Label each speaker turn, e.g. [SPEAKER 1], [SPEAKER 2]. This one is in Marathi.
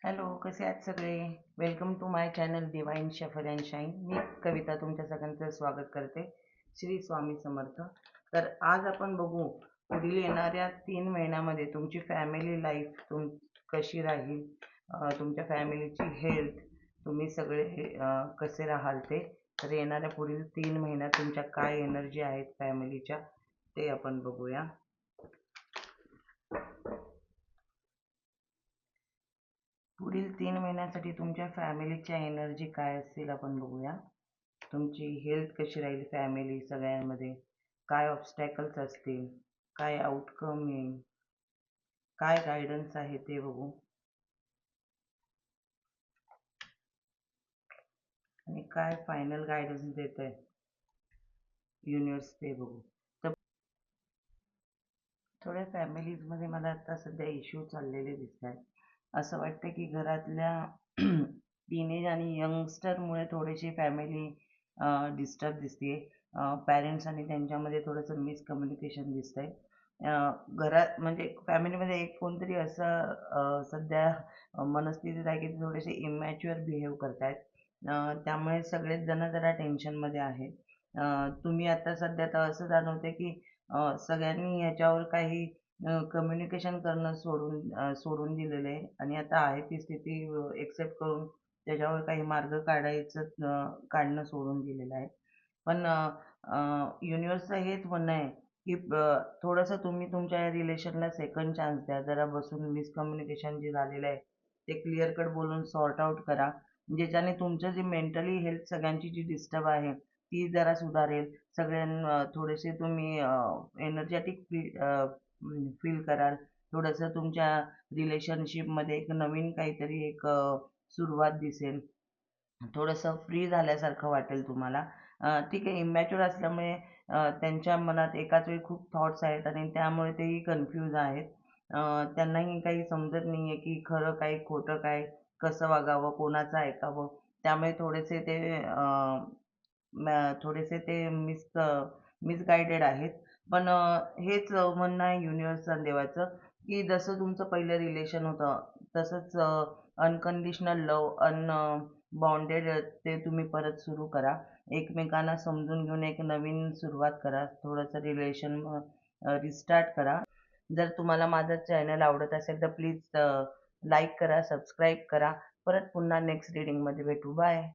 [SPEAKER 1] हॅलो, कसे आहात सगळे? Welcome to my channel divine शफर अँड शाईन. मी कविता तुमच्या सगळ्यांचं स्वागत करते. श्री स्वामी समर्थ. तर आज आपण बघू पुढील येणाऱ्या 3 महिन्यामध्ये तुमची फॅमिली लाईफ कशी राहील, तुमच्या फॅमिलीची हेल्थ, तुम्ही सगळे कसे राहाल ते. तर येणाऱ्या पुढील 3 महिन्यात तुमच्या काय एनर्जी आहेत फॅमिलीच्या ते आपण बघूया. पुढील 3 महिन्यासाठी तुमच्या फॅमिलीच्या एनर्जी काय असतील आपण बघूया. तुमची हेल्थ कशी राहील फॅमिली सगळ्यांमध्ये, काय ऑब्स्टॅकल्स असतील, काय आउटकम येईल, काय गायडन्स आहे ते बघू, आणि काय फायनल गायडन्स देत आहे युनिवर्स ते बघू. तर थोड्या फॅमिलीजमध्ये मला आता सध्या इश्यू चाललेले दिसत आहेत. असं वाटतं की घरातल्या टीनेज आणि यंगस्टरमुळे थोडीशी फॅमिली डिस्टर्ब दिसते. पॅरेंट्स आणि त्यांच्यामध्ये थोडंसं मिसकम्युनिकेशन दिसतंय. घरात म्हणजे फॅमिलीमध्ये एक कोणतरी असं सध्या मनस्थितीत आहे की ते थोडेसे इमॅच्युअर बिहेव करतायत. त्यामुळे सगळेच जण जरा टेन्शनमध्ये आहेत. तुम्ही आता सध्या तर असं जाणवते की सगळ्यांनी ह्याच्यावर काही कम्युनिकेशन करणं सोडून दिलेलं आहे आणि आता आहे ती स्थिती एक्सेप्ट करून त्याच्यावर काही मार्ग काढणं सोडून दिलेलं आहे. पण युनिव्हर्सचं हेच म्हणणं आहे की थोडंसं तुम्ही तुमच्या रिलेशनला सेकंड चान्स द्या. जरा बसून मिसकम्युनिकेशन जे झालेलं आहे ते क्लिअर कट बोलून सॉर्ट आउट करा. ज्याच्याने तुमचं जे मेंटली हेल्थ सगळ्यांची जी डिस्टर्ब आहे ती जरा सुधारेल. सगळ्यांना थोडेसे तुम्ही एनर्जेटिक फील कराल. थोडंसं तुमच्या रिलेशनशिपमध्ये एक नवीन काहीतरी एक सुरुवात दिसेल. थोडंसं फ्री झाल्यासारखं वाटेल तुम्हाला. ठीक आहे, इमॅच्युअर असल्यामुळे त्यांच्या मनात एकाच वेळी खूप थॉट्स आहेत आणि त्यामुळे तेही कन्फ्यूज आहेत. त्यांनाही काही समजत नाही आहे की खरं काय, खोटं काय, कसं वागावं, कोणाचं ऐकावं. त्यामुळे थोडेसे ते मिसगाइडेड आहेत. पण हेच म्हणणं आहे युनिव्हर्स आणि देवाचं की जसं तुमचं पहिलं रिलेशन होतं तसंच अनकंडिशनल लव्ह, बाउंडेड ते तुम्ही परत सुरू करा. एकमेकांना समजून घेऊन एक नवीन सुरुवात करा. थोडंसं रिलेशन रिस्टार्ट करा. जर तुम्हाला माझं चॅनल आवडत असेल तर प्लीज लाईक करा, सबस्क्राईब करा. परत पुन्हा नेक्स्ट रीडिंगमध्ये भेटू. बाय.